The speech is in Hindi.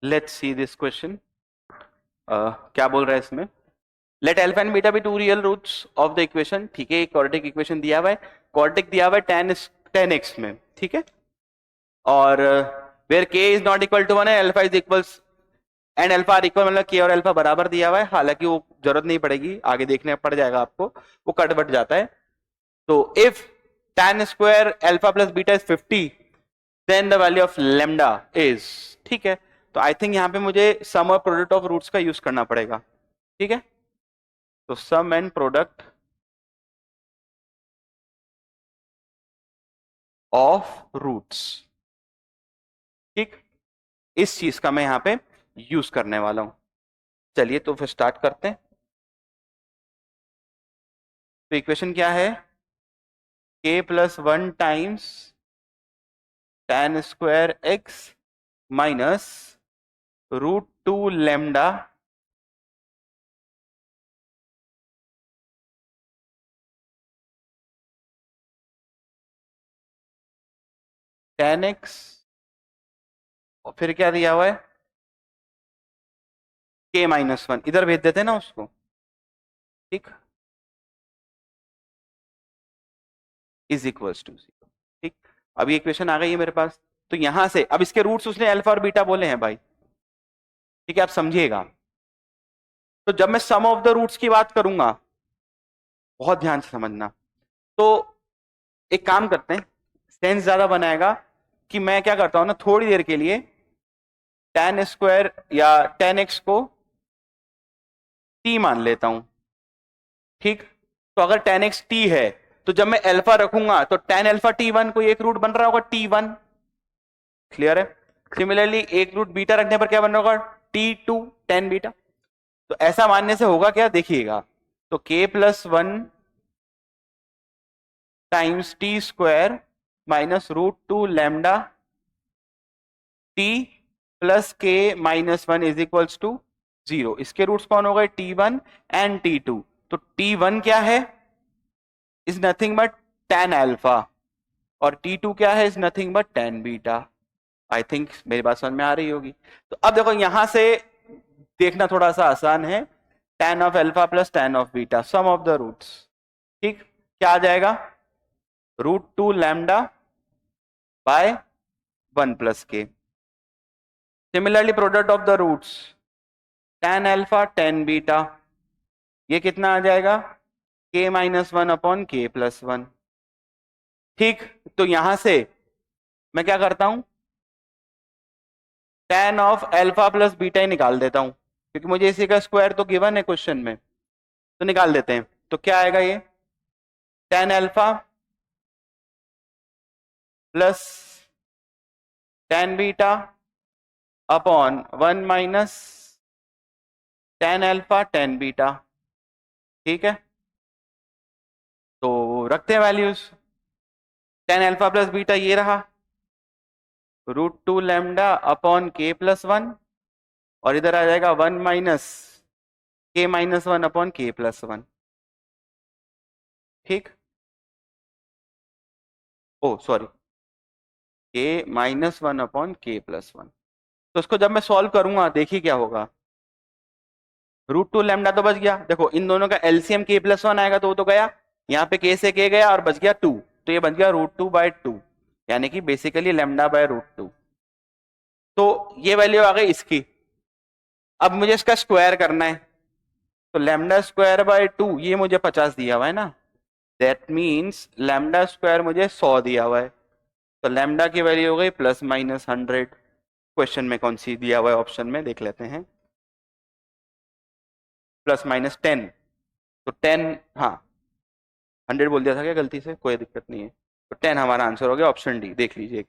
Let's see this question. क्या बोल रहा है इसमें? Let alpha and beta be two real roots of the equation. ठीक है, क्वाड्रेटिक इक्वेशन दिया हुआ है, क्वाड्रेटिक दिया हुआ है टेन एक्स में। ठीक है, और where k is not equal to one है, alpha is equals and alpha are equal, मतलब के और अल्फा बराबर दिया हुआ है। हालांकि वो जरूरत नहीं पड़ेगी, आगे देखने पड़ जाएगा आपको, वो कट बट जाता है। तो if tan square alpha plus beta is 50 then the value of lambda is. ठीक है, तो आई थिंक यहां पे मुझे सम और प्रोडक्ट ऑफ रूट्स का यूज करना पड़ेगा। ठीक है, तो सम एंड प्रोडक्ट ऑफ रूट्स। ठीक, इस चीज का मैं यहां पे यूज करने वाला हूं। चलिए तो फिर स्टार्ट करते हैं। तो इक्वेशन क्या है? k plus one times tan square X minus root two lambda tan X, और फिर क्या दिया हुआ है? k माइनस वन, इधर भेज देते हैं ना उसको। ठीक, इज इक्वल्स टू जीरो। ठीक, अब ये इक्वेशन आ गई है मेरे पास। तो यहां से अब इसके रूट्स उसने अल्फा और बीटा बोले हैं भाई। ठीक है, आप समझिएगा। तो जब मैं सम ऑफ द रूट्स की बात करूंगा, बहुत ध्यान से समझना। तो एक काम करते हैं, सेंस ज्यादा बनाएगा कि मैं क्या करता हूं ना, थोड़ी देर के लिए tan स्क्वायर या tan एक्स को t मान लेता हूं। ठीक, तो अगर tan एक्स t है, तो जब मैं अल्फा रखूंगा तो tan अल्फा t1 कोई एक रूट बन रहा होगा t1। क्लियर है? सिमिलरली एक रूट बीटा रखने पर क्या बन रहा होगा? t2 tan beta. तो ऐसा मानने से होगा क्या, देखिएगा। तो k plus one times t square minus root two lambda t plus k minus one is equals to zero. इसके रूट्स कौन हो गए? t1 and t2। तो t1 क्या है? Is nothing but tan alpha, और t2 क्या है? Is nothing but tan beta. I think मेरी बात समझ में आ रही होगी। तो अब देखो यहां से देखना थोड़ा सा आसान है। tan of alpha plus tan of beta, sum of the roots. ठीक, क्या आ जाएगा? Root two lambda by one plus k. Similarly product of the roots, tan alpha tan beta, ये कितना आ जाएगा? k minus one upon k plus one. ठीक, तो यहां से मैं क्या करता हूं, tan of alpha plus beta ही निकाल देता हूं, क्योंकि मुझे इसी का स्क्वायर तो गिवन है क्वेश्चन में। तो निकाल देते हैं, तो क्या आएगा ये? tan alpha plus tan beta upon one minus tan alpha tan beta. ठीक है, तो रखते हैं values. tan alpha plus beta ये रहा, root two lambda upon k plus one, और इधर आ जाएगा वन माइनस के minus one upon k plus one. ठीक, ओ सॉरी, के minus one upon k plus one. तो इसको जब मैं सॉल्व करूंगा, देखिए क्या होगा। रूट टू लैम्डा तो बच गया, देखो इन दोनों का एलसीएम के प्लस वन आएगा तो वो तो गया, यहाँ पे के से के गया और बच गया टू, तो ये बच गया रूट टू बाय टू, यानी कि basically lambda by root two. तो ये वैल्यू आ गई इसकी। अब मुझे इसका स्क्वायर करना है, तो लैम्डा स्क्वायर बाय टू, ये मुझे 50 दिया हुआ है ना, दैट मीन्स लैम्डा स्क्वायर मुझे 100 दिया हुआ है। तो लैम्डा की वैल्यू हो गई प्लस माइनस 100। क्वेश्चन में कौन सी दिया हुआ है, ऑप्शन में देख लेते हैं। प्लस माइनस 10, तो 10, हाँ 100 बोल दिया था क्या गलती से? कोई दिक्कत नहीं है। तो 10 हमारा आंसर हो गया, ऑप्शन डी देख लीजिए।